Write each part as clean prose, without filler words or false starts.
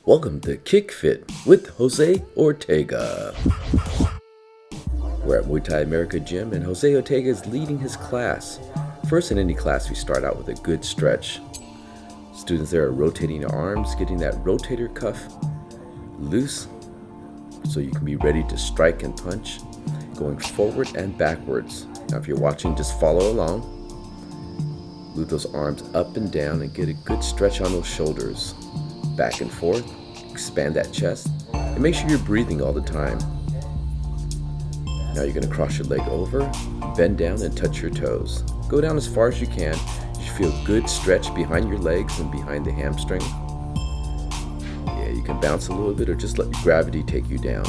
Welcome to Kick Fit with Jose Ortega. We're at Muay Thai America Gym and Jose Ortega is leading his class. First, in any class, we start out with a good stretch. Students there are rotating their arms, getting that rotator cuff loose so you can be ready to strike and punch, going forward and backwards. Now, if you're watching, just follow along. Move those arms up and down and get a good stretch on those shoulders. Back and forth, expand that chest, and make sure you're breathing all the time. Now you're going to cross your leg over, bend down and touch your toes. Go down as far as you can. You should feel a good stretch behind your legs and behind the hamstring. Yeah, you can bounce a little bit or just let gravity take you down.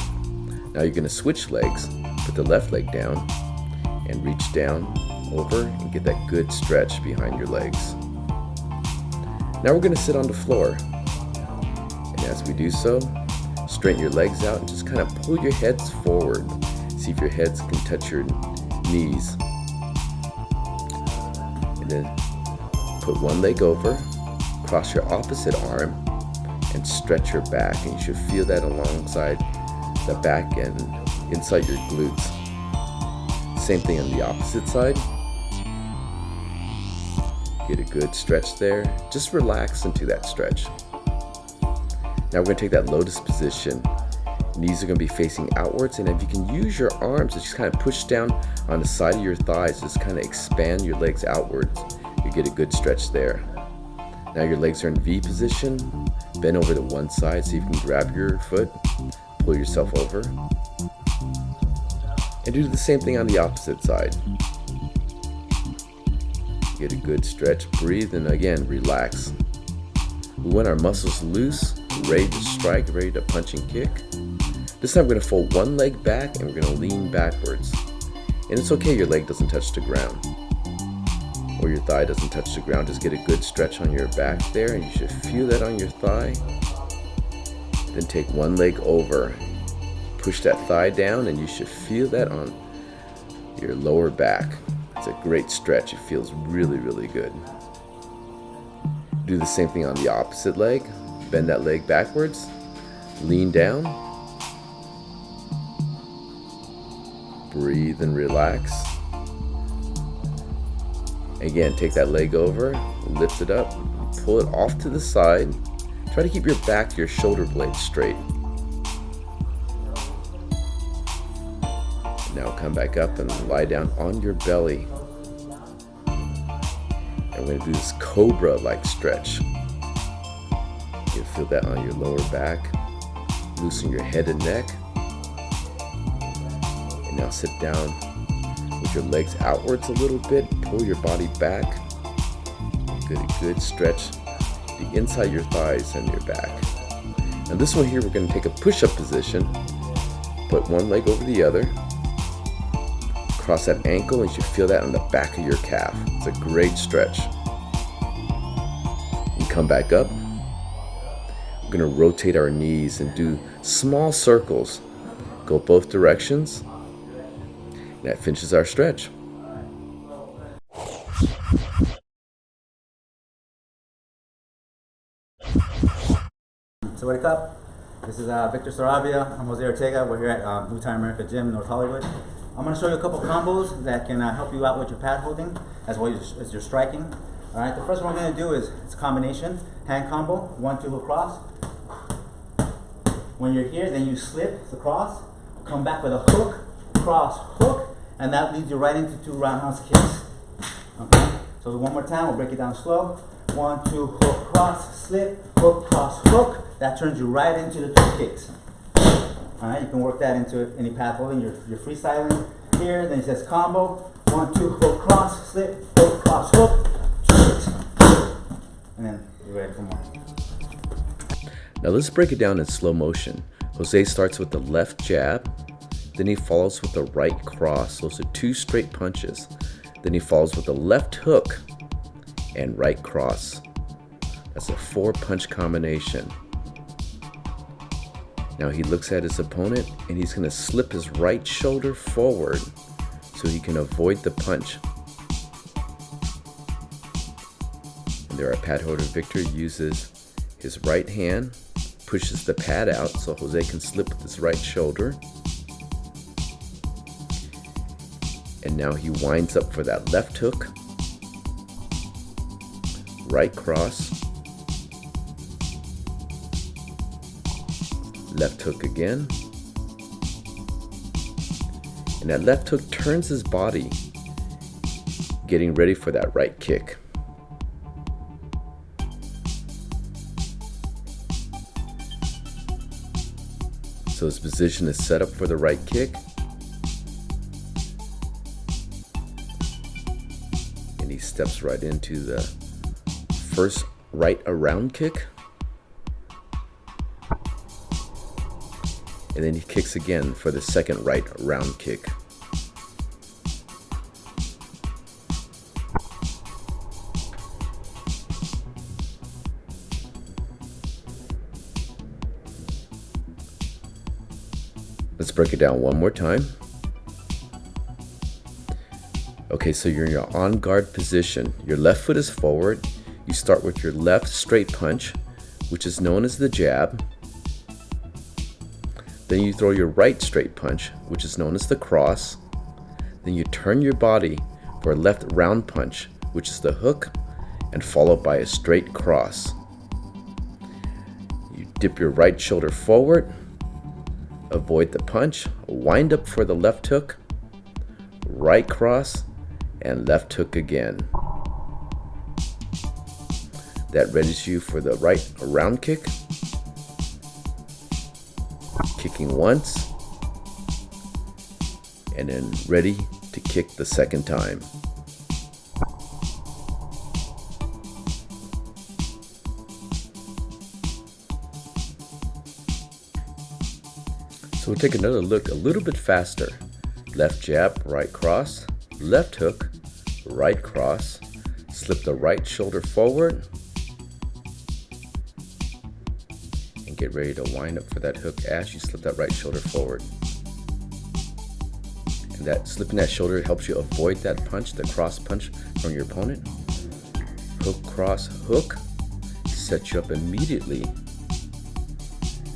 Now you're going to switch legs, put the left leg down and reach down over and get that good stretch behind your legs. Now we're going to sit on the floor. And as we do so, straighten your legs out and just kind of pull your heads forward. See if your heads can touch your knees. And then put one leg over, cross your opposite arm, and stretch your back. And you should feel that alongside the back and inside your glutes. Same thing on the opposite side. Get a good stretch there. Just relax into that stretch. Now we're going to take that lotus position. Knees are going to be facing outwards, and if you can use your arms to just kind of push down on the side of your thighs, just kind of expand your legs outwards. You get a good stretch there. Now your legs are in V position. Bend over to one side so you can grab your foot, pull yourself over. And do the same thing on the opposite side. Get a good stretch, breathe, and again, relax. We want our muscles loose, ready to strike, ready to punch and kick. This time we're going to fold one leg back and we're going to lean backwards. And it's okay your leg doesn't touch the ground or your thigh doesn't touch the ground. Just get a good stretch on your back there and you should feel that on your thigh. Then take one leg over, push that thigh down and you should feel that on your lower back. It's a great stretch. It feels really, really good. Do the same thing on the opposite leg. Bend that leg backwards, lean down, breathe and relax. Again, take that leg over, lift it up, pull it off to the side. Try to keep your back, your shoulder blades straight. Now come back up and lie down on your belly. And we're going to do this cobra-like stretch. You feel that on your lower back. Loosen your head and neck. And now sit down with your legs outwards a little bit. Pull your body back. Get a good stretch the inside your thighs and your back. Now this one here, we're going to take a push-up position. Put one leg over the other. Cross that ankle and you should feel that on the back of your calf. It's a great stretch. And come back up. We're going to rotate our knees and do small circles. Go both directions. And that finishes our stretch. So wake up. This is Victor Sarabia. I'm Jose Ortega. We're here at Muay Thai America Gym in North Hollywood. I'm going to show you a couple combos that can help you out with your pad holding as well as your striking. All right. The first one we're going to do is it's a combination hand combo, 1-2 hook cross. When you're here, then you slip the cross, come back with a hook, cross, hook, and that leads you right into 2 roundhouse kicks. Okay. So one more time. We'll break it down slow. 1-2 hook cross, slip, hook cross, hook. That turns you right into the 2 kicks. Alright, you can work that into any path holding. You're freestyling here, then it says combo, 1-2 hook cross, slip, hook cross, hook, 2 kicks. And then you're ready for more. Now let's break it down in slow motion. Jose starts with the left jab, then he follows with the right cross. Those are 2 straight punches. Then he follows with the left hook and right cross. That's a 4-punch combination. Now he looks at his opponent and he's going to slip his right shoulder forward so he can avoid the punch. And there our pad holder Victor uses His right hand pushes the pad out so Jose can slip with his right shoulder. And now he winds up for that left hook. Right cross. Left hook again. And that left hook turns his body, getting ready for that right kick. So his position is set up for the right kick. And he steps right into the first right around kick. And then he kicks again for the second right round kick. Let's break it down one more time. Okay, so you're in your on guard position. Your left foot is forward. You start with your left straight punch, which is known as the jab. Then you throw your right straight punch, which is known as the cross. Then you turn your body for a left round punch, which is the hook, and followed by a straight cross. You dip your right shoulder forward, avoid the punch, wind up for the left hook, right cross, and left hook again. That readies you for the right round kick. Kicking once, and then ready to kick the second time. So we'll take another look a little bit faster. Left jab, right cross, left hook, right cross, slip the right shoulder forward, and get ready to wind up for that hook as you slip that right shoulder forward. And that slipping that shoulder helps you avoid that punch, the cross punch from your opponent. Hook, cross, hook, sets you up immediately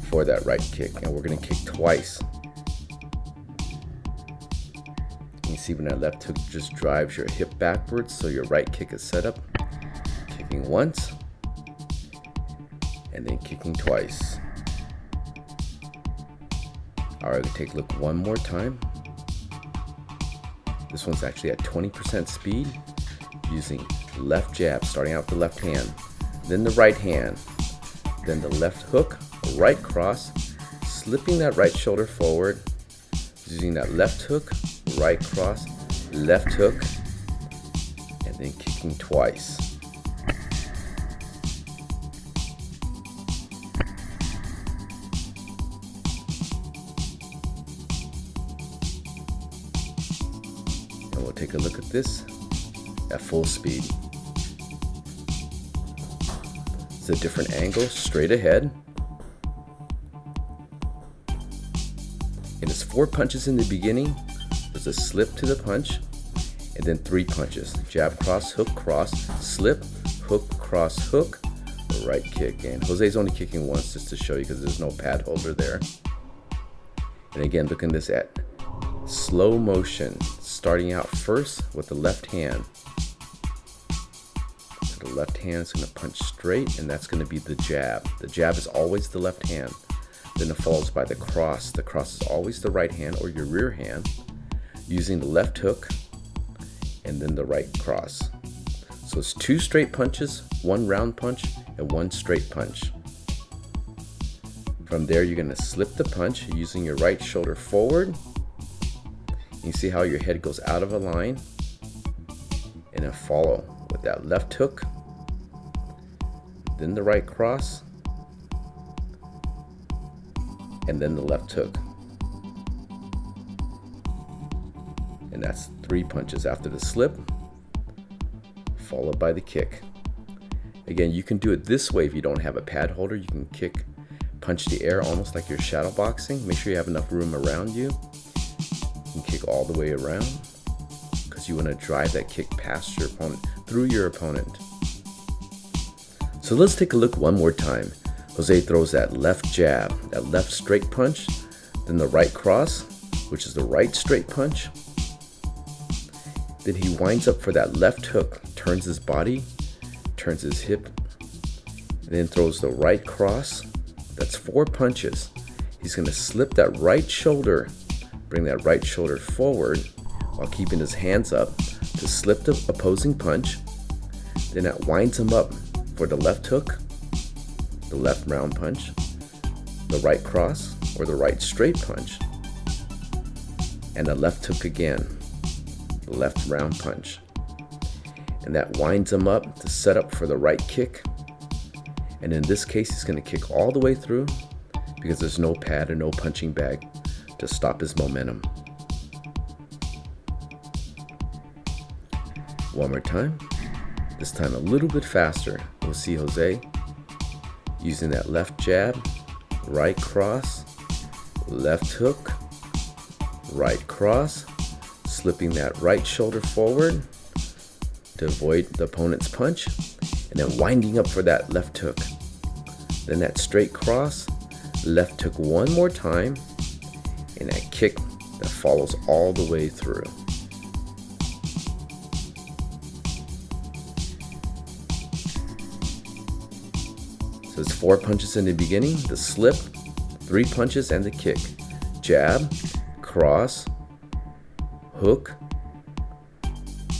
for that right kick, and we're going to kick twice. You see when that left hook just drives your hip backwards, so your right kick is set up. Kicking once, and then kicking twice. Alright, we'll take a look one more time. This one's actually at 20% speed, using left jab, starting out with the left hand, then the right hand, then the left hook, right cross, slipping that right shoulder forward, using that left hook, right cross, left hook, and then kicking twice. And we'll take a look at this at full speed. It's a different angle, straight ahead. And it's 4 punches in the beginning. There's a slip to the punch, and then 3 punches. Jab, cross, hook, cross, slip, hook, cross, hook, right kick. And Jose's only kicking once just to show you because there's no pad holder there. And again, look at this at slow motion, starting out first with the left hand. So the left hand is going to punch straight, and that's going to be the jab. The jab is always the left hand. Then it follows by the cross. The cross is always the right hand or your rear hand, using the left hook and then the right cross. So it's 2 straight punches, 1 round punch, and 1 straight punch. From there, you're going to slip the punch using your right shoulder forward. You see how your head goes out of a line, and then follow with that left hook, then the right cross, and then the left hook. And that's 3 punches after the slip, followed by the kick. Again, you can do it this way if you don't have a pad holder. You can punch the air almost like you're shadow boxing. Make sure you have enough room around you. You can kick all the way around because you want to drive that kick past your opponent, through your opponent. So let's take a look one more time. Jose throws that left jab, that left straight punch, then the right cross, which is the right straight punch. Then he winds up for that left hook, turns his body, turns his hip, then throws the right cross. That's 4 punches. He's going to slip that right shoulder, bring that right shoulder forward while keeping his hands up to slip the opposing punch. Then that winds him up for the left hook, the left round punch, the right cross or the right straight punch, and the left hook again, the left round punch. And that winds him up to set up for the right kick. And in this case, he's going to kick all the way through because there's no pad or no punching bag to stop his momentum. One more time, this time a little bit faster. We'll see Jose using that left jab, right cross, left hook, right cross, slipping that right shoulder forward to avoid the opponent's punch, and then winding up for that left hook. Then that straight cross, left hook one more time, and that kick that follows all the way through. So it's 4 punches in the beginning, the slip, 3 punches, and the kick. Jab, cross, hook,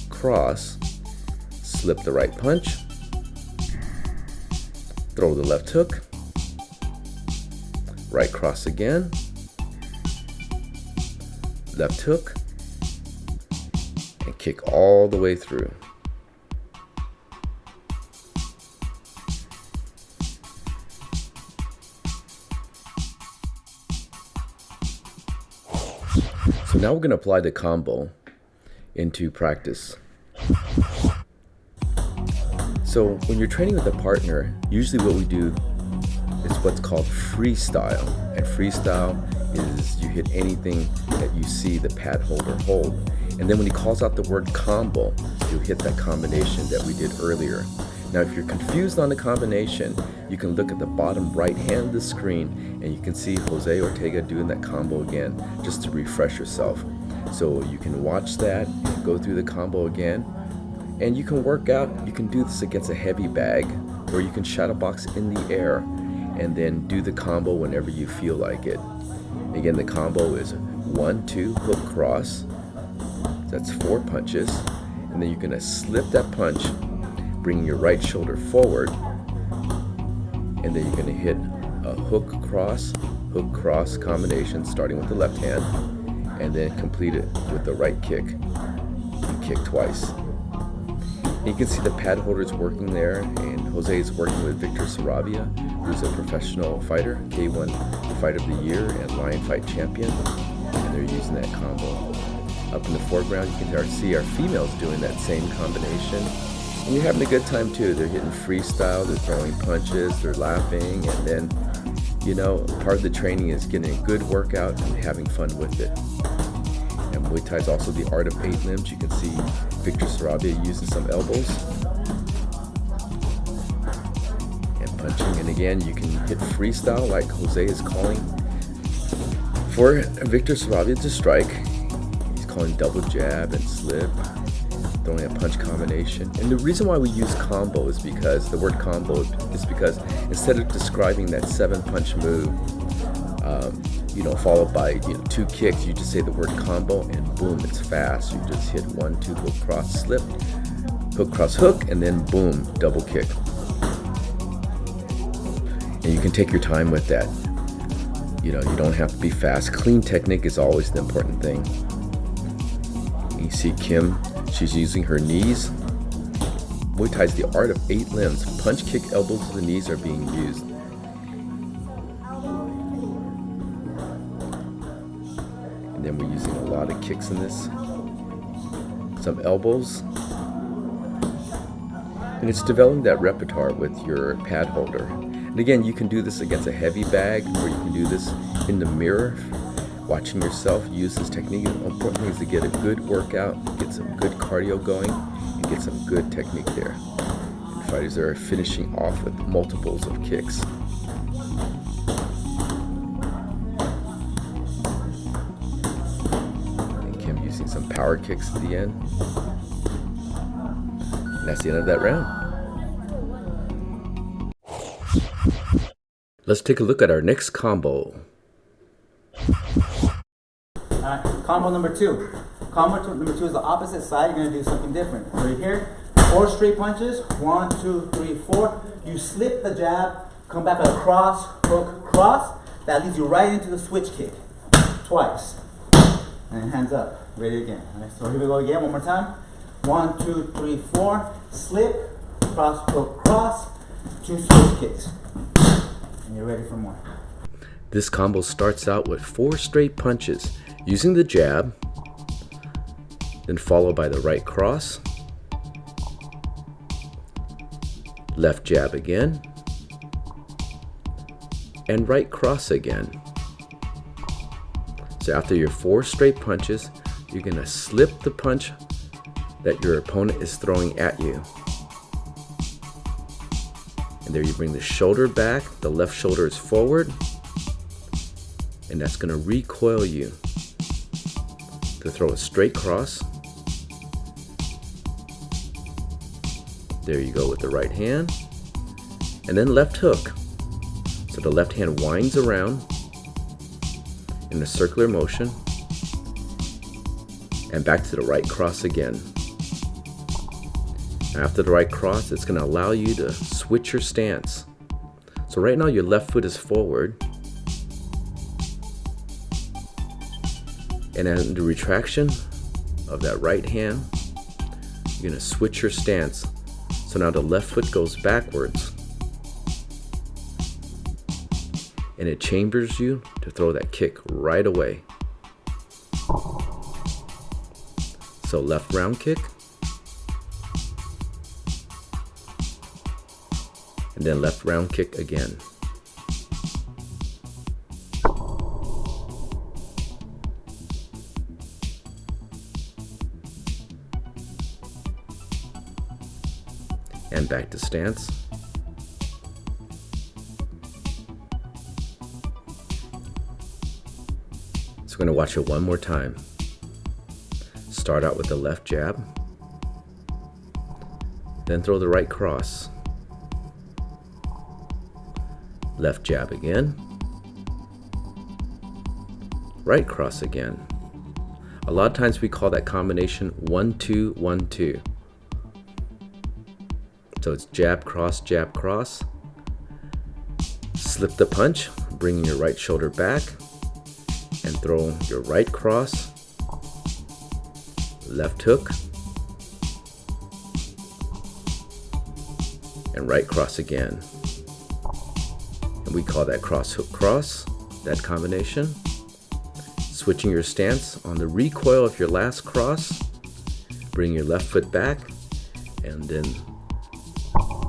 cross, slip the right punch, throw the left hook, right cross again, left hook, and kick all the way through. So now we're going to apply the combo into practice. So when you're training with a partner, usually what we do is what's called freestyle. And freestyle is you hit anything that you see the pad holder hold. And then when he calls out the word combo, you hit that combination that we did earlier. Now if you're confused on the combination, you can look at the bottom right hand of the screen and you can see Jose Ortega doing that combo again just to refresh yourself. So you can watch that and go through the combo again. And you can work out, you can do this against a heavy bag or you can shadow box in the air and then do the combo whenever you feel like it. Again, the combo is 1, 2, hook, cross. That's 4 punches. And then you're gonna slip that punch, bringing your right shoulder forward. And then you're gonna hit a hook, cross combination starting with the left hand. And then complete it with the right kick. And kick twice. And you can see the pad holders working there, and Jose is working with Victor Sarabia, who's a professional fighter, K1 Fight of the Year and Lion Fight champion, and they're using that combo. Up in the foreground, you can see our females doing that same combination, and you're having a good time too. They're hitting freestyle, they're throwing punches, they're laughing, and then, you know, part of the training is getting a good workout and having fun with it. And Muay Thai is also the art of 8 limbs. You can see Victor Sarabia using some elbows and punching. And again, you can hit freestyle like Jose is calling for Victor Sarabia to strike. He's calling double jab and slip, throwing a punch combination. And the reason why we use combo is because the word combo is because instead of describing that 7-punch move, followed by 2 kicks, you just say the word combo and boom, it's fast. You just hit 1, 2, hook, cross, slip, hook, cross, hook, and then boom, double kick. And you can take your time with that. You don't have to be fast. Clean technique is always the important thing. You see Kim, she's using her knees. Muay Thai is the art of 8 limbs. Punch, kick, elbow to the knees are being used. Then we're using a lot of kicks in this, some elbows, and it's developing that repertoire with your pad holder. And again, you can do this against a heavy bag, or you can do this in the mirror, watching yourself use this technique. The important thing is to get a good workout, get some good cardio going, and get some good technique there. And fighters that are finishing off with multiples of kicks. And Kim using some power kicks at the end. And that's the end of that round. Let's take a look at our next combo. Alright, combo number 2. Combo number 2 is the opposite side. You're going to do something different. Right here, 4 straight punches. 1, 2, 3, 4. You slip the jab, come back with a cross, hook, cross. That leads you right into the switch kick. Twice. And then hands up. Ready again. Alright, so here we go again, one more time. 1, 2, 3, 4. Slip, cross, hook, cross. 2 switch kicks. And you're ready for more. This combo starts out with 4 straight punches using the jab, then followed by the right cross, left jab again, and right cross again. So after your 4 straight punches, you're going to slip the punch that your opponent is throwing at you. And there you bring the shoulder back, the left shoulder is forward, and that's going to recoil you to throw a straight cross. There you go with the right hand. And then left hook. So the left hand winds around in a circular motion and back to the right cross again. After the right cross, it's going to allow you to switch your stance. So right now your left foot is forward, and at the retraction of that right hand, you're going to switch your stance. So now the left foot goes backwards, and it chambers you to throw that kick right away. So left round kick, and then left round kick again. And back to stance. So we're going to watch it one more time. Start out with the left jab, then throw the right cross. Left jab again, right cross again. A lot of times we call that combination 1-2, 1-2. So it's jab, cross, slip the punch, bringing your right shoulder back, and throw your right cross, left hook, and right cross again. And we call that cross hook cross, that combination. Switching your stance on the recoil of your last cross, bring your left foot back, and then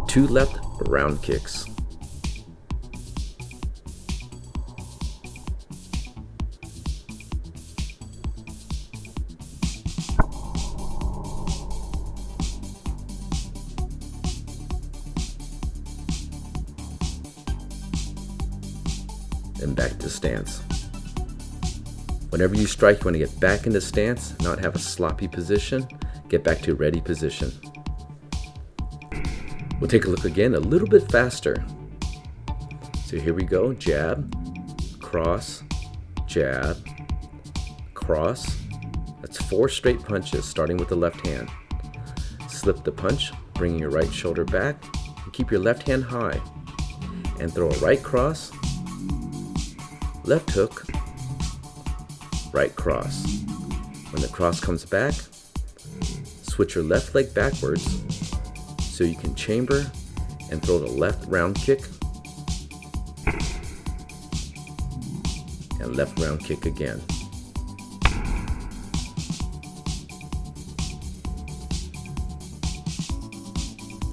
2 left round kicks. And back to stance. Whenever you strike, you want to get back into stance, not have a sloppy position. Get back to ready position. We'll take a look again a little bit faster. So here we go, jab, cross, jab, cross. That's 4 straight punches starting with the left hand. Slip the punch, bringing your right shoulder back, and keep your left hand high. And throw a right cross, left hook, right cross. When the cross comes back, switch your left leg backwards so you can chamber and throw the left round kick and left round kick again.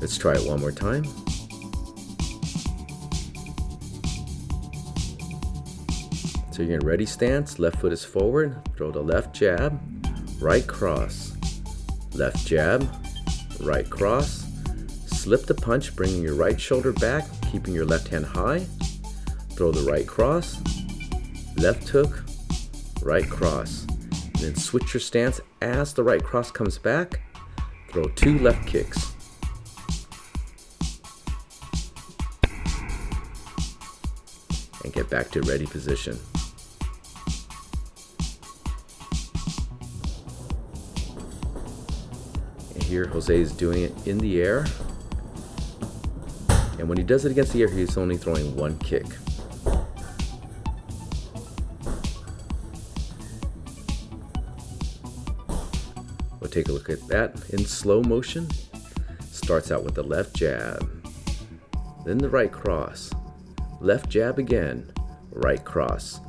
Let's try it one more time. So you're in ready stance, left foot is forward, throw the left jab, right cross, left jab, right cross, Slip the punch, bringing your right shoulder back, keeping your left hand high. Throw the right cross, left hook, right cross. And then switch your stance as the right cross comes back. Throw 2 left kicks. And get back to ready position. And here Jose is doing it in the air. And when he does it against the air, he's only throwing 1 kick. We'll take a look at that in slow motion. Starts out with the left jab, then the right cross, left jab again, right cross,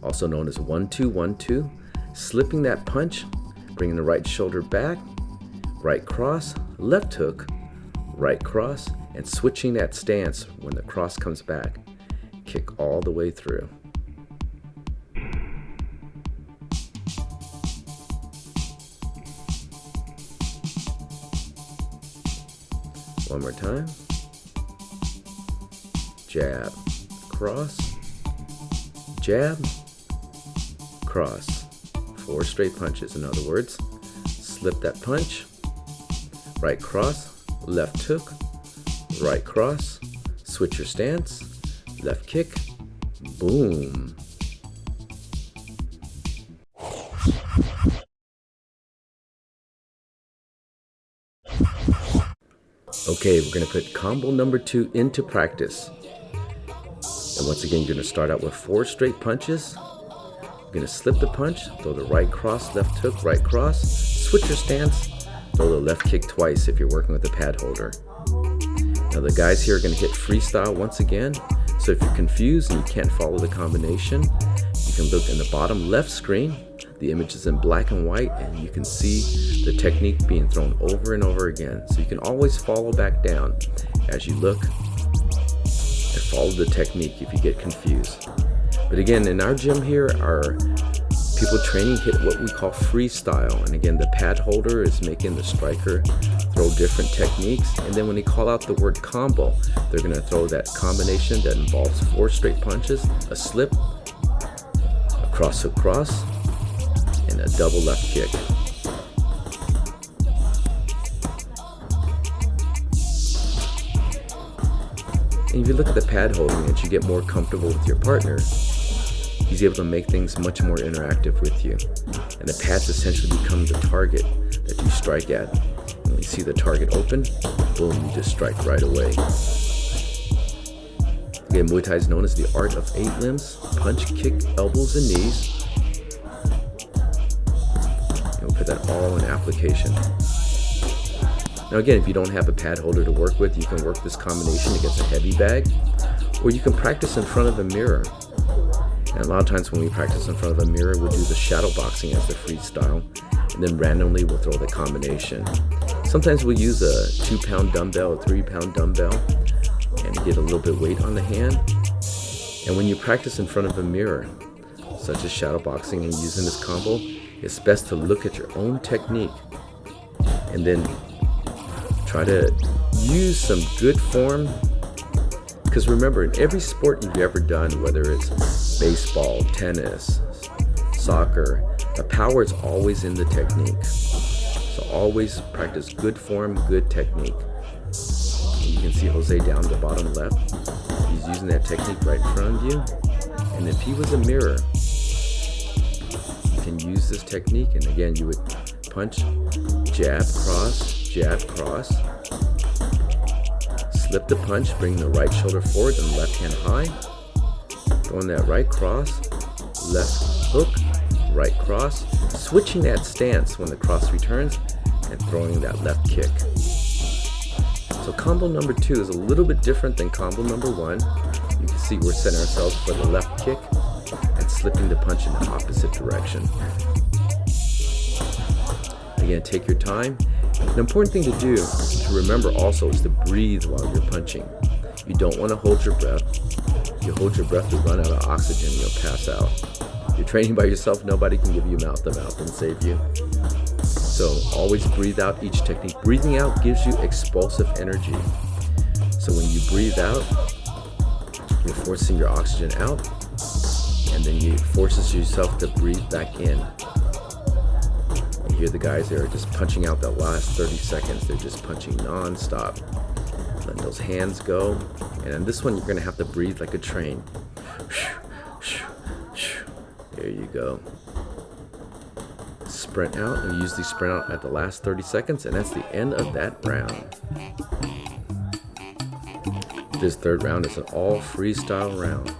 also known as 1-2, 1-2, slipping that punch, bringing the right shoulder back, right cross, left hook, right cross, and switching that stance when the cross comes back. Kick all the way through. One more time. Jab, cross, jab, cross. 4 straight punches, in other words. Slip that punch, right cross, left hook, right cross, switch your stance, left kick, boom. Okay, we're going to put combo number 2 into practice. And once again, you're going to start out with 4 straight punches. You're going to slip the punch, throw the right cross, left hook, right cross, switch your stance, throw the left kick twice if you're working with a pad holder. Now the guys here are going to hit freestyle once again. So if you're confused and you can't follow the combination, you can look in the bottom left screen. The image is in black and white, and you can see the technique being thrown over and over again. So you can always follow back down as you look and follow the technique if you get confused. But again, in our gym here, our people training hit what we call freestyle. And again, the pad holder is making the striker throw different techniques. And then when they call out the word combo, they're going to throw that combination that involves 4 straight punches, a slip, a cross hook cross, and a double left kick. And if you look at the pad holding, as you get more comfortable with your partner, he's able to make things much more interactive with you. And the pads essentially become the target that you strike at. And when you see the target open, boom, you just strike right away. Again, Muay Thai is known as the art of 8 limbs: punch, kick, elbows, and knees. And we'll put that all in application. Now again, if you don't have a pad holder to work with, you can work this combination against a heavy bag, or you can practice in front of a mirror. And a lot of times when we practice in front of a mirror, we'll do the shadow boxing as the freestyle, and then randomly we'll throw the combination. Sometimes we'll use a 2-pound dumbbell, a 3-pound dumbbell, and get a little bit weight on the hand. And when you practice in front of a mirror, such as shadow boxing and using this combo, it's best to look at your own technique and then try to use some good form. Because remember, in every sport you've ever done, whether it's baseball, tennis, soccer, the power is always in the technique. So always practice good form, good technique. You can see Jose down the bottom left. He's using that technique right in front of you. And if he was a mirror, you can use this technique. And again, you would punch, jab, cross, slip the punch, bring the right shoulder forward and left hand high, throwing that right cross, left hook, right cross, switching that stance when the cross returns, and throwing that left kick. So combo number 2 is a little bit different than combo number 1. You can see we're setting ourselves for the left kick and slipping the punch in the opposite direction. Again, take your time. An important thing to do, to remember also, is to breathe while you're punching. You don't want to hold your breath. If you hold your breath, you'll run out of oxygen and you'll pass out. If you're training by yourself, nobody can give you mouth-to-mouth and save you. So So always breathe out each technique. Breathing out gives you explosive energy. So when you breathe out, you're forcing your oxygen out, and then you forces yourself to breathe back in. You hear the guys there are just punching out the last 30 seconds. They're just punching non-stop. Letting those hands go. And on this one, you're gonna have to breathe like a train. There you go. Sprint out, and usually sprint out at the last 30 seconds, and that's the end of that round. This third round is an all freestyle round.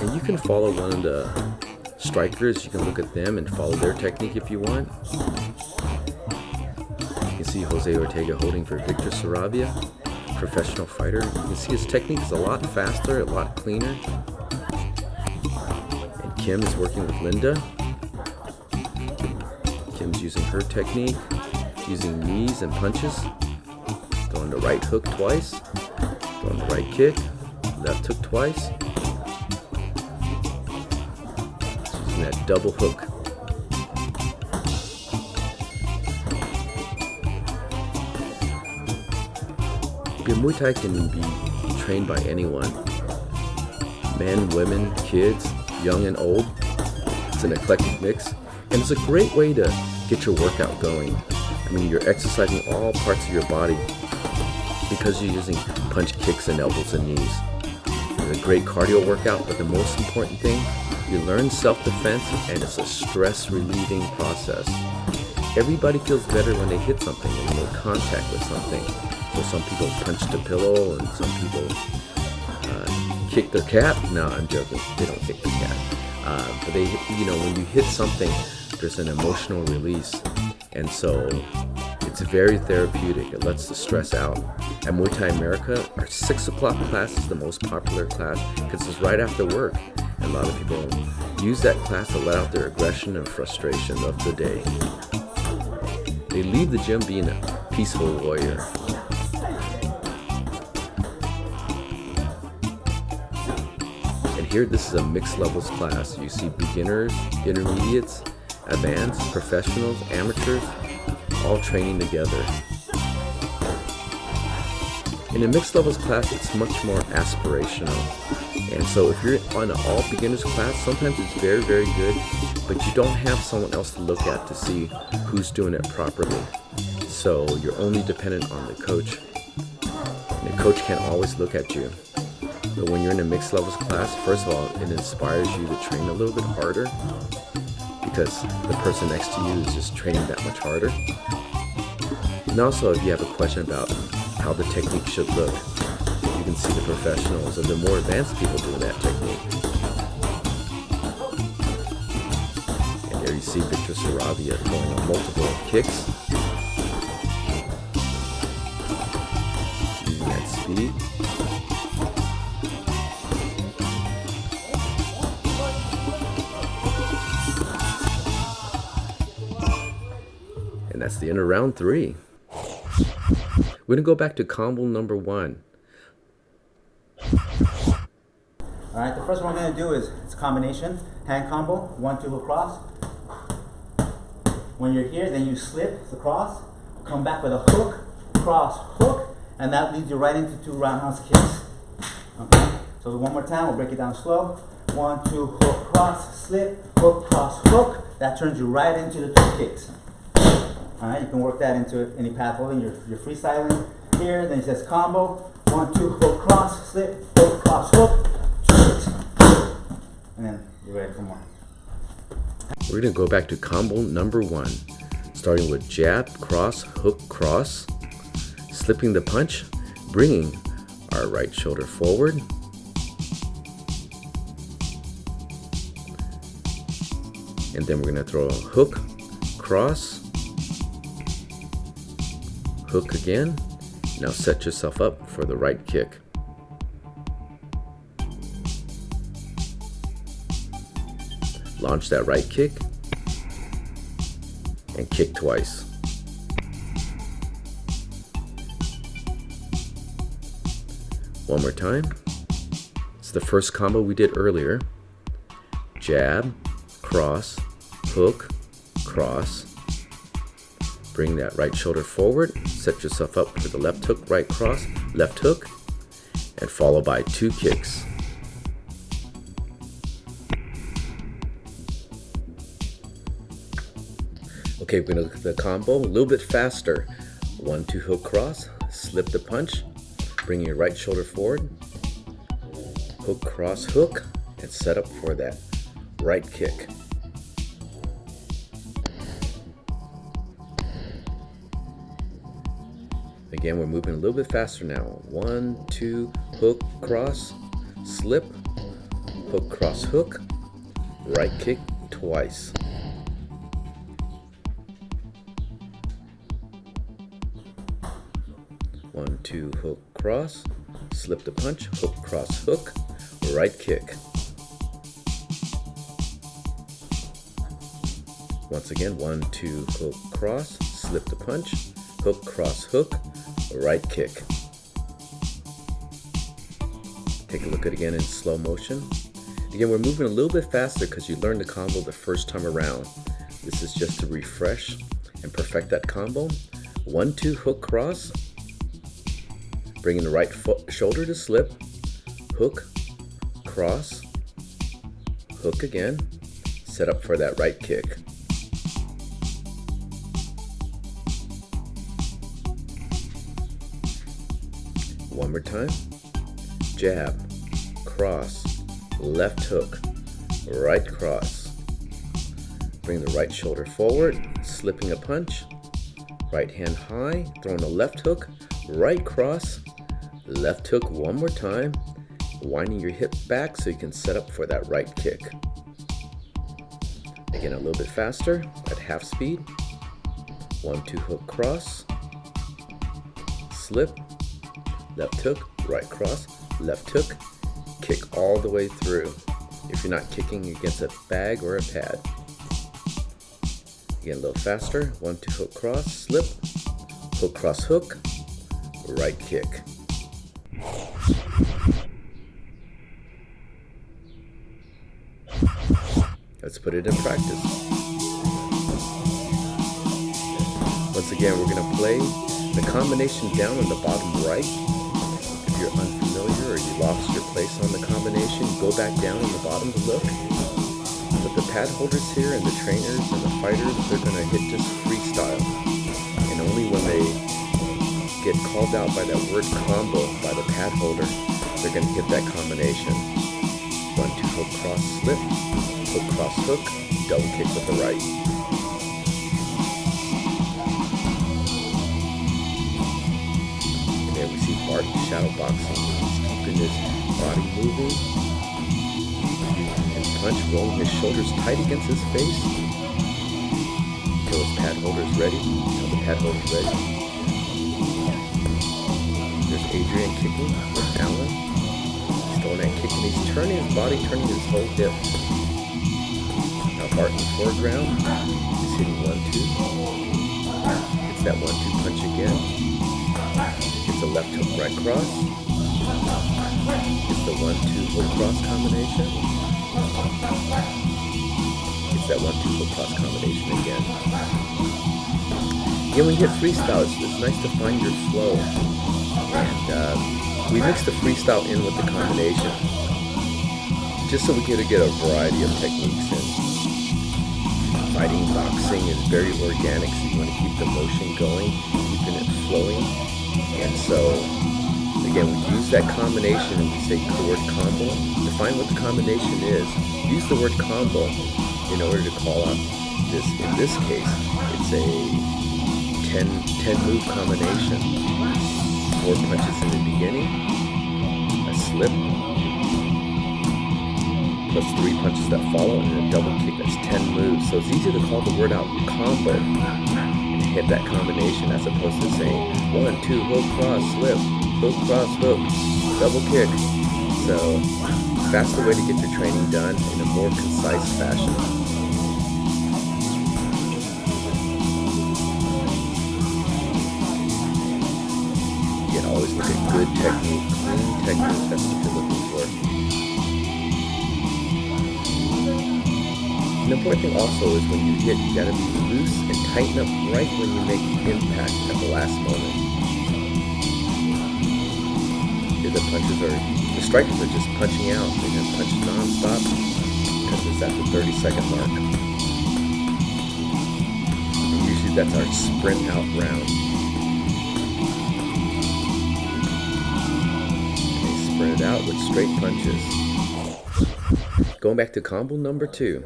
And you can follow one of the strikers. You can look at them and follow their technique if you want. You can see Jose Ortega holding for Victor Saravia, professional fighter. You can see his technique is a lot faster, a lot cleaner. And Kim is working with Linda. Kim's using her technique, using knees and punches, throwing the right hook twice, throwing the right kick, left hook twice. She's using that double hook. Muay Thai can be trained by anyone. Men, women, kids, young and old. It's an eclectic mix, and it's a great way to get your workout going. I mean, you're exercising all parts of your body because you're using punch, kicks, and elbows and knees. It's a great cardio workout, but the most important thing, you learn self-defense, and it's a stress-relieving process. Everybody feels better when they hit something and make contact with something. So some people punch the pillow, and some people kick their cat. No, I'm joking. They don't kick the cat. But they, when you hit something, there's an emotional release, and so it's very therapeutic. It lets the stress out. At Muay Thai America, our 6 o'clock class is the most popular class because it's right after work, and a lot of people use that class to let out their aggression and frustration of the day. They leave the gym being a peaceful warrior. Here, this is a mixed levels class. You see beginners, intermediates, advanced, professionals, amateurs, all training together. In a mixed levels class, it's much more aspirational. And so if you're on an all beginners class, sometimes it's very, very good, but you don't have someone else to look at to see who's doing it properly. So you're only dependent on the coach. And the coach can't always look at you. But when you're in a mixed levels class, first of all, it inspires you to train a little bit harder because the person next to you is just training that much harder. And also, if you have a question about how the technique should look, you can see the professionals and the more advanced people doing that technique. And there you see Victor Saravia going on multiple kicks, using that speed. And that's the end of round 3. We're gonna go back to combo number 1. Alright, the first one we're going to do is it's a combination, hand combo, 1, 2 hook cross. When you're here, then you slip the cross, come back with a hook, cross, hook, and that leads you right into 2 roundhouse kicks. Okay, so one more time, we'll break it down slow. 1, 2, hook, cross, slip, hook, cross, hook. That turns you right into the 2 kicks. Alright, you can work that into any path holding. You're freestyling here, then it says combo, 1, 2, hook, cross, slip, hook, cross, hook, 2 kicks. And then you're ready for more. We're going to go back to combo number 1, starting with jab, cross, hook, cross, slipping the punch, bringing our right shoulder forward, and then we're going to throw a hook, cross, hook again. Now set yourself up for the right kick. Launch that right kick and kick twice. One more time. It's the first combo we did earlier. Jab, cross, hook, cross. Bring that right shoulder forward, set yourself up for the left hook, right cross, left hook, and followed by 2 kicks. Okay, we're gonna look at the combo a little bit faster. 1, 2 hook cross, slip the punch, bring your right shoulder forward, hook cross hook, and set up for that right kick. Again, we're moving a little bit faster now. 1, 2, hook, cross, slip, hook, cross, hook, right kick twice. One, 2, hook, cross, slip the punch, hook, cross, hook, right kick. Once again, 1, 2, hook, cross, slip the punch, hook, cross, hook, right kick. Take a look at it again in slow motion. Again, we're moving a little bit faster because you learned the combo the first time around. This is just to refresh and perfect that combo. 1, 2, hook, cross, bringing the right shoulder to slip, hook, cross, hook again, set up for that right kick. One more time. Jab, cross, left hook, right cross. Bring the right shoulder forward, slipping a punch, right hand high, throwing a left hook, right cross, left hook one more time, winding your hip back so you can set up for that right kick. Again, a little bit faster at half speed. 1, 2 hook cross, slip, left hook, right cross, left hook, kick all the way through if you're not kicking against a bag or a pad. Again, a little faster. 1, 2 hook cross, slip, hook cross hook, right kick. Let's put it in practice. Once again, we're going to play the combination down on the bottom right. If you're unfamiliar or you lost your place on the combination, go back down on the bottom to look. But the pad holders here and the trainers and the fighters, they're going to hit just freestyle. And only when they get called out by that word combo by the pad holder, they're going to hit that combination. 1, 2 hook cross slip, hook cross hook, double kick with the right. And there we see Bart shadow boxing. He's keeping his body moving. And punch rolling his shoulders tight against his face. Until his pad holder's ready. Now the pad holder's ready. There's Adrian kicking with Alan. Throwing that kick and he's turning his body, turning his whole hip. Now Bart in the foreground. He's hitting 1, 2. Gets that 1, 2 punch again. Gets a left hook right cross. Gets the 1, 2 hook cross combination. Gets that 1, 2 hook cross combination again. Again, when you hit freestyle, it's nice to find your flow. And we mix the freestyle in with the combination, just so we get a variety of techniques in. Fighting, boxing is very organic, so you want to keep the motion going, keeping it flowing. And so, again, we use that combination and we say the word combo. Define what the combination is. Use the word combo in order to call out this. In this case, it's a 10 move combination. 4 punches in the beginning, a slip, plus 3 punches that follow, and a double kick. That's 10 moves. So it's easier to call the word out combo and hit that combination as opposed to saying 1, 2, hook, cross, slip, hook, cross, hook, double kick. So faster way to get your training done in a more concise fashion. Always look at good technique, clean technique, that's what you're looking for. An important thing also is when you hit, you gotta be loose and tighten up right when you make impact at the last moment. Here the strikers are just punching out. They're gonna punch non-stop because it's at the 30-second mark. And usually that's our sprint out round. And they sprint it out with straight punches. Going back to combo number 2.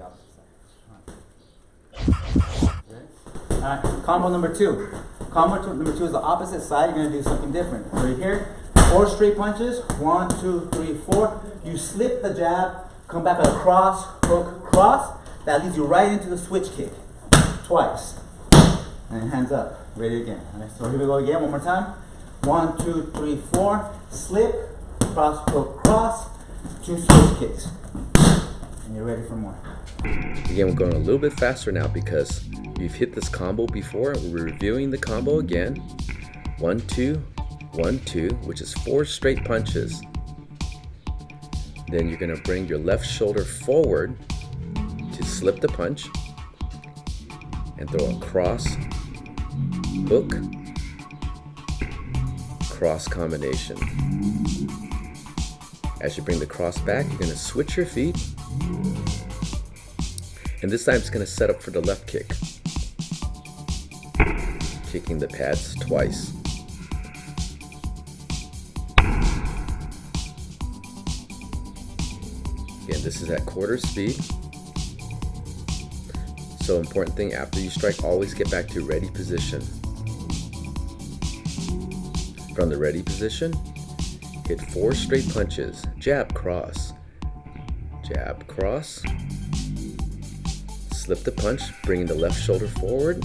Alright, combo number 2. Combo number 2 is the opposite side. You're going to do something different. Right here, 4 straight punches. 1, 2, 3, 4. You slip the jab, come back with a cross, hook, cross. That leads you right into the switch kick. Twice. And hands up. Ready again. Alright, so here we go again. One more time. 1, 2, 3, 4. Slip, cross, hook, cross. 2 switch kicks. And you're ready for more. Again, we're going a little bit faster now because you've hit this combo before. We're reviewing the combo again. 1, 2, 1, 2, which is 4 straight punches. Then you're going to bring your left shoulder forward to slip the punch and throw a cross, hook, cross combination. As you bring the cross back, you're going to switch your feet. And this time it's going to set up for the left kick. Kicking the pads twice. Again, this is at quarter speed. So important thing, after you strike, always get back to ready position. From the ready position, hit 4 straight punches. Jab, cross. Jab, cross. Slip the punch, bringing the left shoulder forward.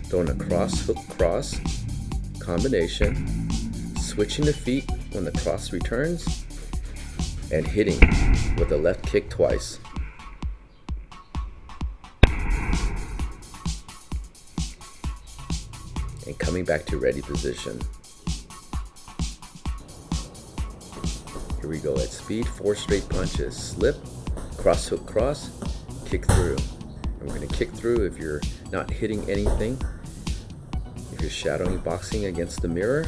Throwing a cross, hook, cross combination. Switching the feet when the cross returns. And hitting with a left kick twice. And coming back to ready position. Here we go at speed, 4 straight punches. Slip, cross, hook, cross, kick through. And we're going to kick through if you're not hitting anything. If you're shadowing boxing against the mirror.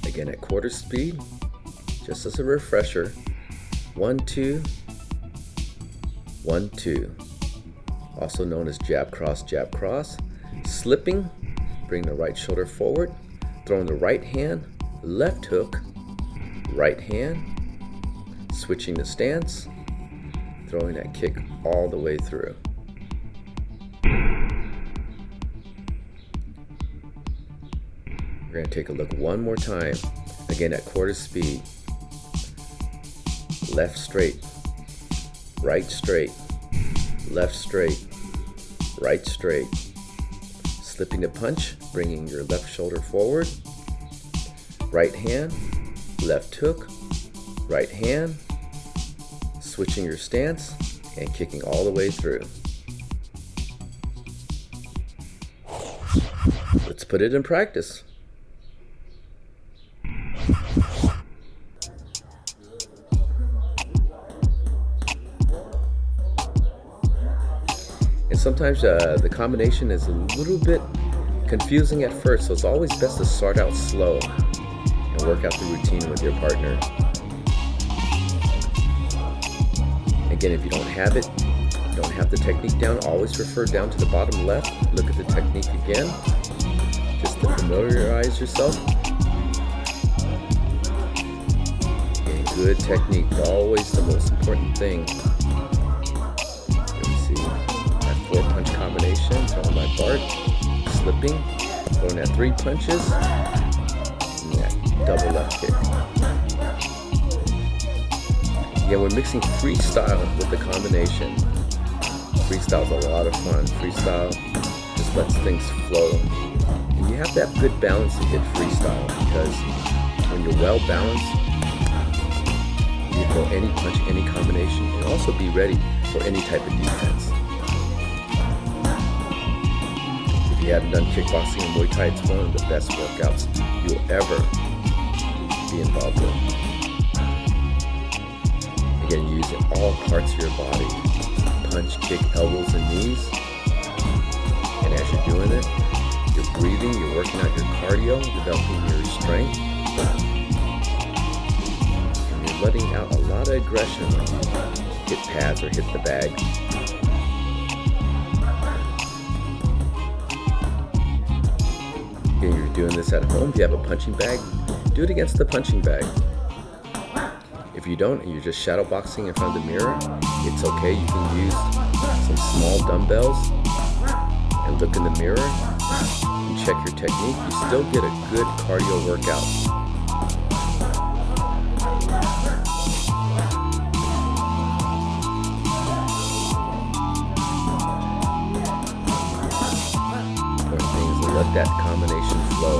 Again at quarter speed, just as a refresher. 1, 2, 1, 2. Also known as jab, cross, slipping, bring the right shoulder forward, throwing the right hand, left hook, right hand, switching the stance, throwing that kick all the way through. We're going to take a look one more time, again at quarter speed. Left straight, right straight, left straight, right straight. Slipping the punch, bringing your left shoulder forward. Right hand, left hook, right hand. Switching your stance and kicking all the way through. Let's put it in practice. And sometimes the combination is a little bit confusing at first, so it's always best to start out slow and work out the routine with your partner. Again, if you don't have it, don't have the technique down, always refer down to the bottom left, look at the technique again, just to familiarize yourself. Again, good technique, always the most important thing. Let's see, that 4-punch combination, throwing my Bart, slipping, throwing that 3 punches, and that double left kick. Yeah, we're mixing freestyle with the combination. Freestyle's a lot of fun. Freestyle just lets things flow. And you have to have good balance to hit freestyle, because when you're well balanced, you can throw any punch, any combination, and also be ready for any type of defense. If you haven't done kickboxing and Muay Thai, it's one of the best workouts you'll ever be involved with. Again, using all parts of your body. Punch, kick, elbows, and knees. And as you're doing it, you're breathing, you're working out your cardio, developing your strength. And you're letting out a lot of aggression when you hit pads or hit the bag. Again, you're doing this at home. If you have a punching bag, do it against the punching bag. If you don't, and you're just shadow boxing in front of the mirror, it's okay. You can use some small dumbbells and look in the mirror and check your technique. You still get a good cardio workout. Important thing is to let that combination flow.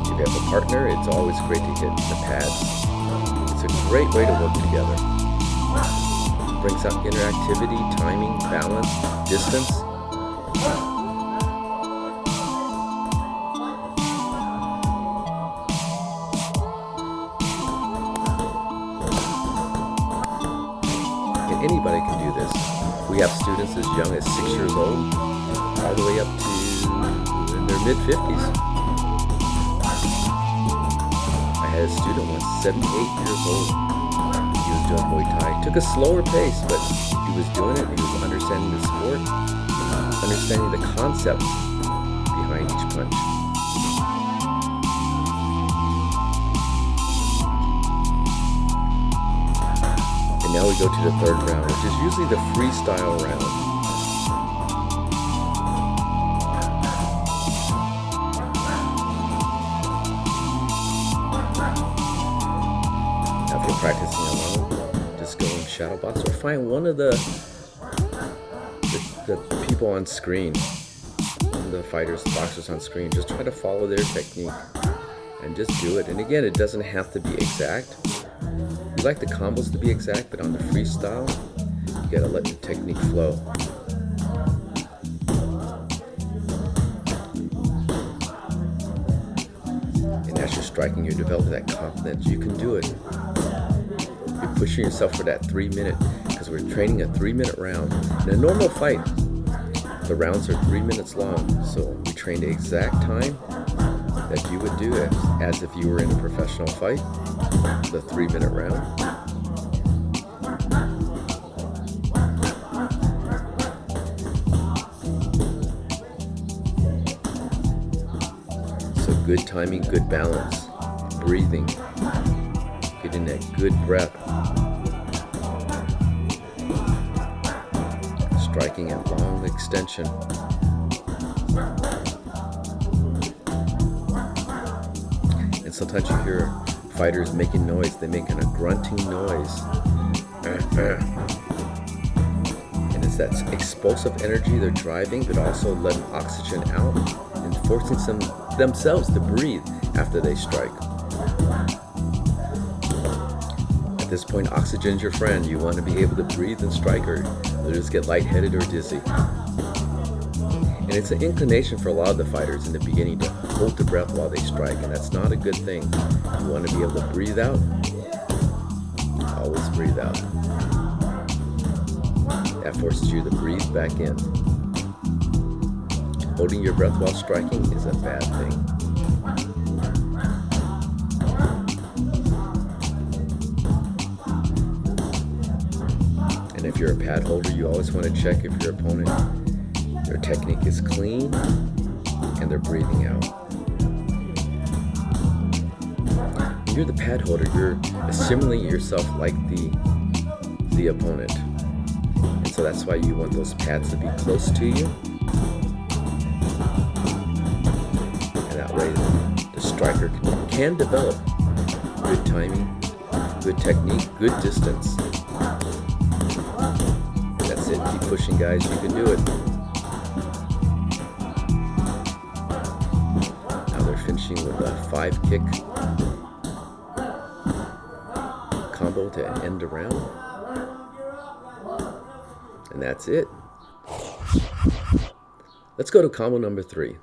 If you have a partner, it's always great to hit the pads. It's a great way to work together. It brings out interactivity, timing, balance, distance. And anybody can do this. We have students as young as 6 years old, all the way up to in their mid-50s. I had a student once, 78 years old. He was doing Muay Thai. Took a slower pace, but he was doing it. He was understanding the sport, understanding the concepts behind each punch. And now we go to the third round, which is usually the freestyle round. If you're practicing alone, just go and shadow box or find one of the people on screen, the fighters, boxers on screen. Just try to follow their technique and just do it. And again, it doesn't have to be exact. We like the combos to be exact, but on the freestyle, you gotta let the technique flow. And as you're striking, you're developing that confidence. You can do it. You're pushing yourself for that 3 minute, because we're training a 3-minute round. In a normal fight, the rounds are 3 minutes long, so we train the exact time that you would do it as if you were in a professional fight, the 3-minute round. So good timing, good balance, breathing, getting that good breath, striking at long extension. And sometimes you hear fighters making noise. They're making a grunting noise. And it's that explosive energy they're driving, but also letting oxygen out and forcing themselves to breathe after they strike. At this point, oxygen's your friend. You want to be able to breathe and strike, or just get lightheaded or dizzy. And it's an inclination for a lot of the fighters in the beginning to hold the breath while they strike, and that's not a good thing. You want to be able to breathe out. Always breathe out. That forces you to breathe back in. Holding your breath while striking is a bad thing. And if you're a pad holder, you always want to check if your opponent, their technique is clean and they're breathing out. When you're the pad holder, you're assimilating yourself like the opponent. And so that's why you want those pads to be close to you. And that way the striker can develop good timing, good technique, good distance. That's it. Keep pushing, guys. You can do it. Now they're finishing with a 5-kick combo to end the round. And that's it. Let's go to combo number 3.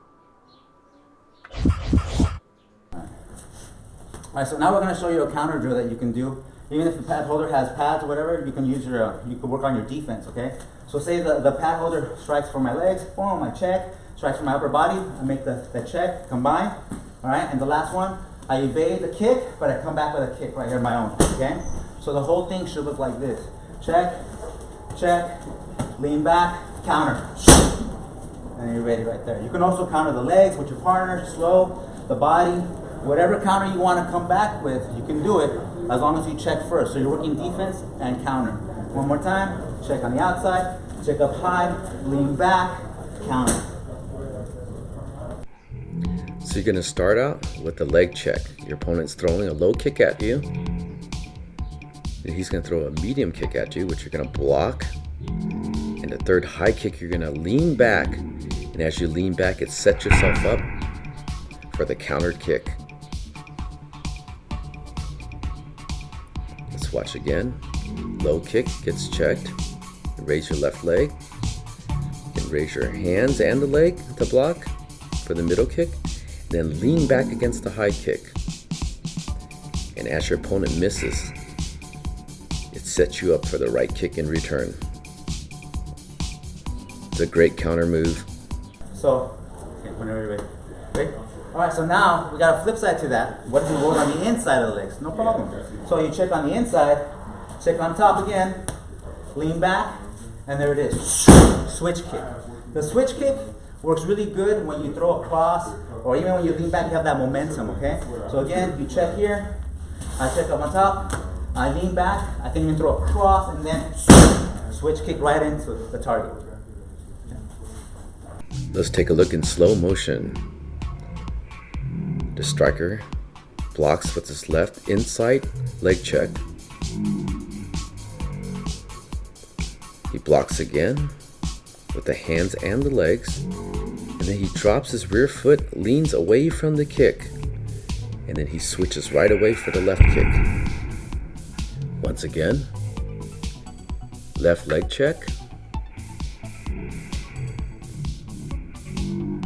Alright, so now we're going to show you a counter drill that you can do. Even if the pad holder has pads or whatever, you can use you can work on your defense, okay? So say the pad holder strikes for my legs, boom, I check. Strikes for my upper body, I make the check, combine. Alright, and the last one, I evade the kick, but I come back with a kick right here, my own, okay? So the whole thing should look like this. Check, check, lean back, counter. And you're ready right there. You can also counter the legs with your partner, slow, the body, whatever counter you want to come back with, you can do it as long as you check first. So you're working defense and counter. One more time, check on the outside, check up high, lean back, counter. So you're going to start out with the leg check. Your opponent's throwing a low kick at you. And he's going to throw a medium kick at you, which you're going to block. And the third high kick, you're going to lean back. And as you lean back, it sets yourself up for the countered kick. Let's watch again. Low kick gets checked. Raise your left leg. And raise your hands and the leg to block for the middle kick. Then lean back against the high kick. And as your opponent misses, it sets you up for the right kick in return. It's a great counter move. So, okay, whenever you're ready. Ready? Alright, so now we got a flip side to that. What if we roll on the inside of the legs? No problem. So you check on the inside, check on top again, lean back, and there it is. Switch kick. The switch kick works really good when you throw a cross, or even when you lean back, you have that momentum, okay? So again, you check here, I check up on top, I lean back, I can even throw a cross, and then switch kick right into the target. Let's take a look in slow motion. The striker blocks with his left inside leg check. He blocks again with the hands and the legs, and then he drops his rear foot, leans away from the kick, and then he switches right away for the left kick. Once again, left leg check,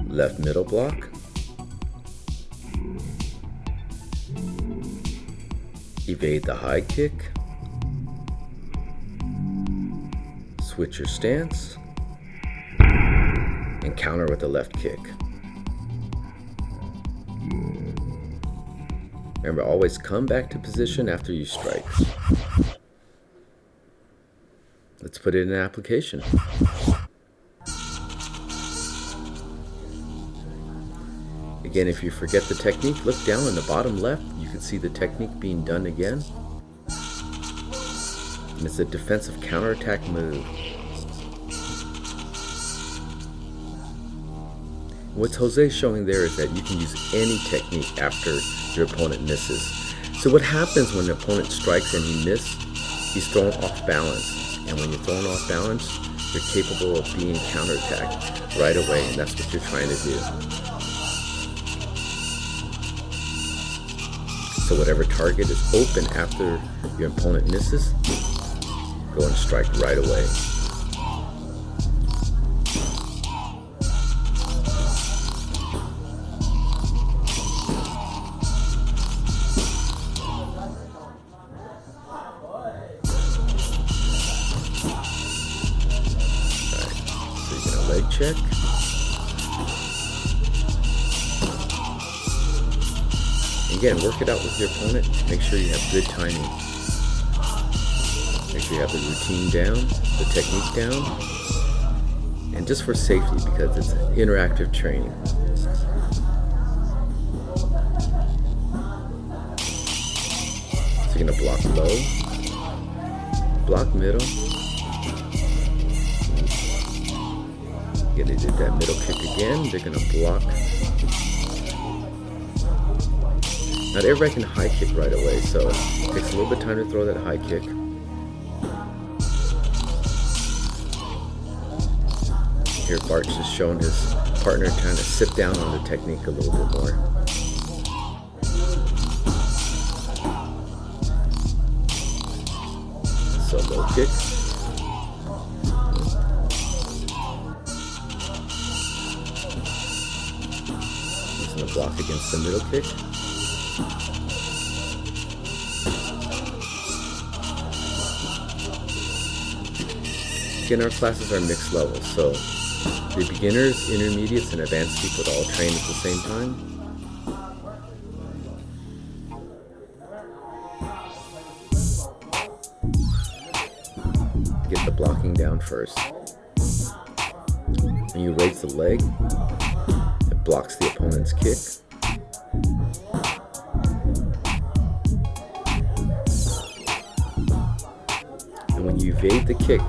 left middle block, evade the high kick, switch your stance, and counter with the left kick. Remember, always come back to position after you strike. Let's put it in application. Again, if you forget the technique, look down in the bottom left. You can see the technique being done again. And it's a defensive counterattack move. What Jose's showing there is that you can use any technique after your opponent misses. So what happens when the opponent strikes and he misses? He's thrown off balance. And when you're thrown off balance, you're capable of being counterattacked right away, and that's what you're trying to do. So whatever target is open after your opponent misses, go and strike right away. Leg check. Again, work it out with your opponent. Make sure you have good timing. Make sure you have the routine down, the technique down, and just for safety, because it's interactive training. So you're gonna block low, block middle. Again, they did that middle kick again. They're going to block. Not everybody can high kick right away, so it takes a little bit of time to throw that high kick. Here Bart's just showing his partner trying to sit down on the technique a little bit more. So low kick. Block against the middle kick. See, in our classes are mixed levels, so the beginners, intermediates, and advanced people all train at the same time. Get the blocking down first. When you raise the leg, it blocks the opponent's kick. And when you evade the kick,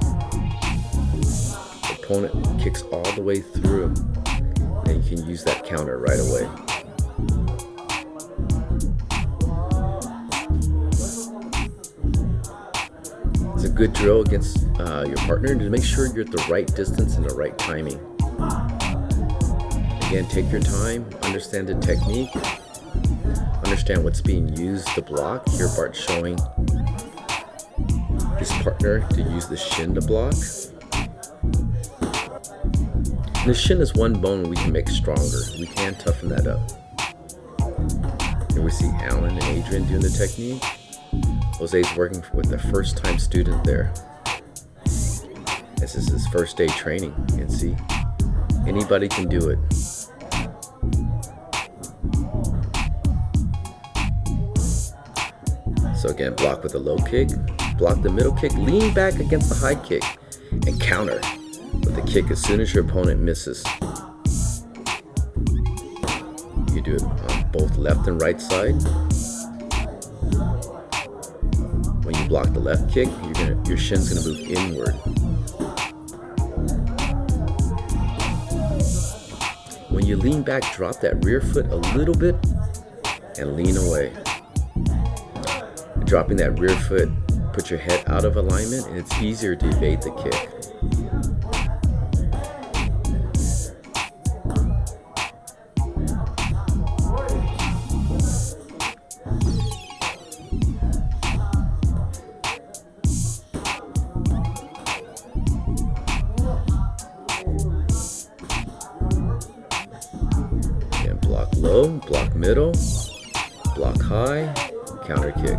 the opponent kicks all the way through, and you can use that counter right away. It's a good drill against your partner to make sure you're at the right distance and the right timing. Again, take your time, understand the technique, understand what's being used to block. Here Bart's showing his partner to use the shin to block. And the shin is one bone we can make stronger. We can toughen that up. Here we see Alan and Adrian doing the technique. Jose's working with the first time student there. This is his first day training. You can see anybody can do it. So again, block with a low kick, block the middle kick, lean back against the high kick, and counter with the kick as soon as your opponent misses. You do it on both left and right side. When you block the left kick, your shin's gonna move inward. When you lean back, drop that rear foot a little bit and lean away. Dropping that rear foot, put your head out of alignment, and it's easier to evade the kick. Again, block low, block middle, block high, counter kick.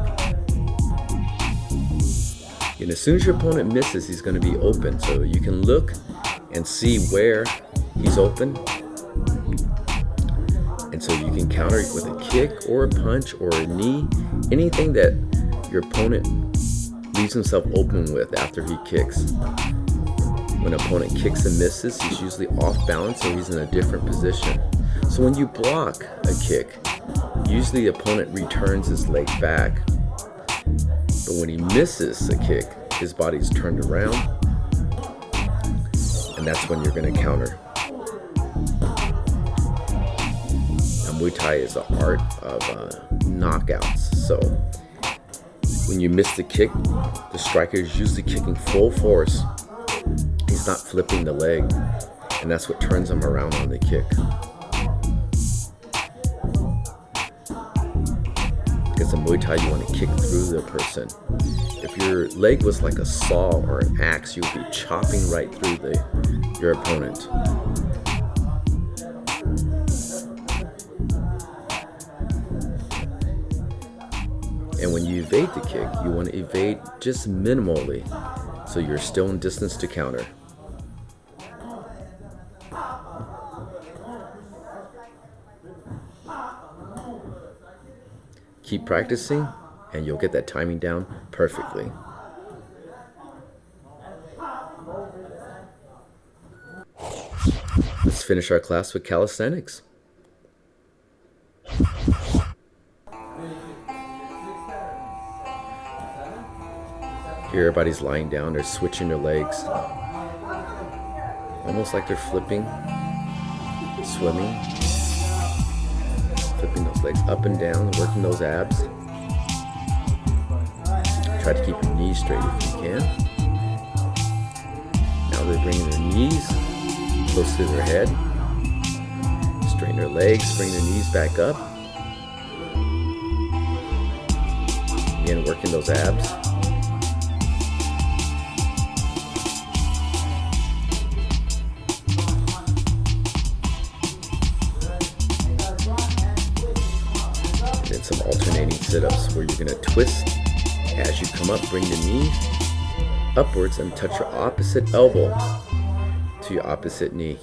And as soon as your opponent misses, he's going to be open. So you can look and see where he's open. And so you can counter with a kick or a punch or a knee, anything that your opponent leaves himself open with after he kicks. When an opponent kicks and misses, he's usually off balance or he's in a different position. So when you block a kick, usually the opponent returns his leg back. But when he misses a kick, his body's turned around, and that's when you're going to counter. Now, Muay Thai is the art of knockouts. So when you miss the kick, the striker is usually kicking full force. He's not flipping the leg, and that's what turns him around on the kick. Because in Muay Thai, you want to kick through the person. If your leg was like a saw or an axe, you would be chopping right through your opponent. And when you evade the kick, you want to evade just minimally, so you're still in distance to counter. Keep practicing, and you'll get that timing down perfectly. Let's finish our class with calisthenics. Here everybody's lying down, they're switching their legs. Almost like they're flipping, swimming. Flipping those legs up and down, working those abs. Try to keep your knees straight if you can. Now they're bringing their knees close to their head. Straighten their legs, bring their knees back up. Again, working those abs. Some alternating sit-ups where you're going to twist as you come up, bring the knee upwards and touch your opposite elbow to your opposite knee.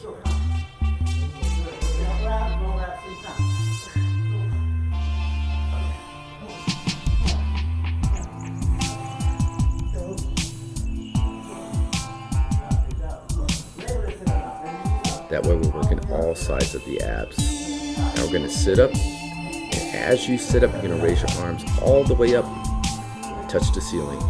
That way we're working all sides of the abs. Now we're going to sit up, and as you sit up, you're going to raise your arms all the way up, touch the ceiling.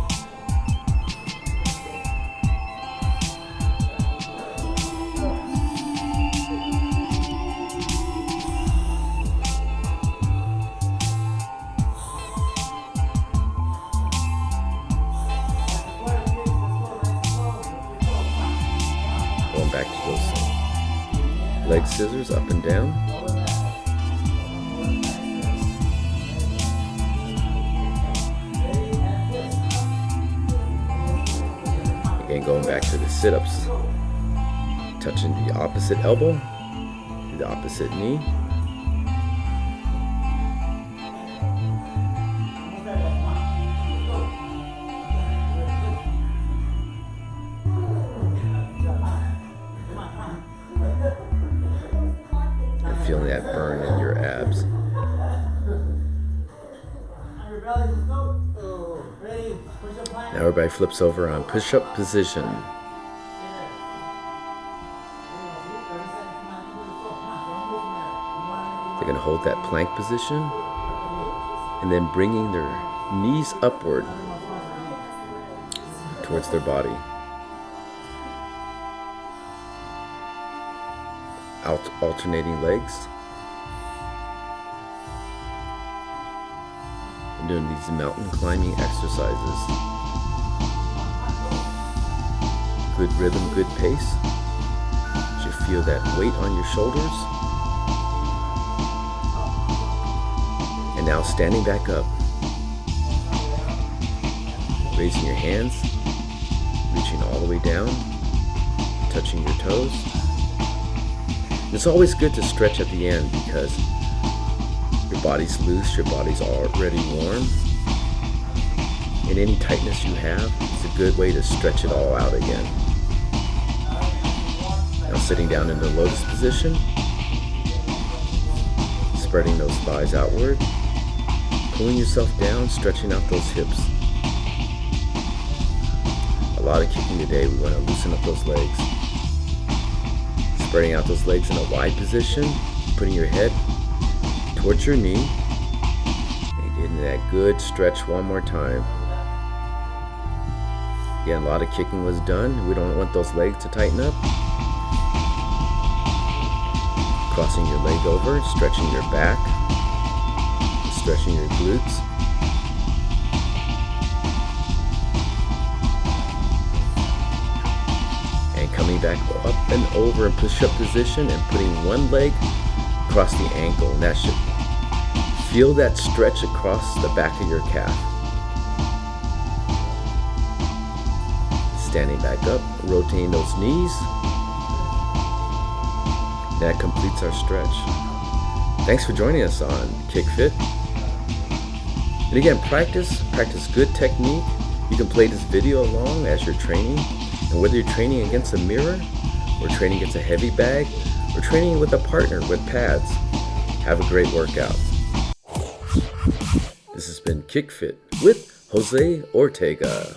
Going back to those leg scissors up and down. Again, going back to the sit-ups. Touching the opposite elbow to the opposite knee. Feeling that burn in your abs. Now everybody flips over on push-up position. They're going to hold that plank position and then bringing their knees upward towards their body. Alternating legs. And doing these mountain climbing exercises. Good rhythm, good pace. You feel that weight on your shoulders. And now standing back up. Raising your hands, reaching all the way down, touching your toes. It's always good to stretch at the end because your body's loose, your body's already warm. And any tightness you have, it's a good way to stretch it all out again. Now sitting down in the lotus position, spreading those thighs outward, pulling yourself down, stretching out those hips. A lot of kicking today, we want to loosen up those legs. Spreading out those legs in a wide position, putting your head towards your knee, and getting that good stretch one more time. Again, a lot of kicking was done. We don't want those legs to tighten up. Crossing your leg over, stretching your back, stretching your glutes. Coming back up and over in push-up position and putting one leg across the ankle. And that should feel that stretch across the back of your calf. Standing back up, rotating those knees. That completes our stretch. Thanks for joining us on Kick Fit. And again, practice good technique. You can play this video along as you're training. And whether you're training against a mirror, or training against a heavy bag, or training with a partner with pads, have a great workout. This has been Kick Fit with Jose Ortega.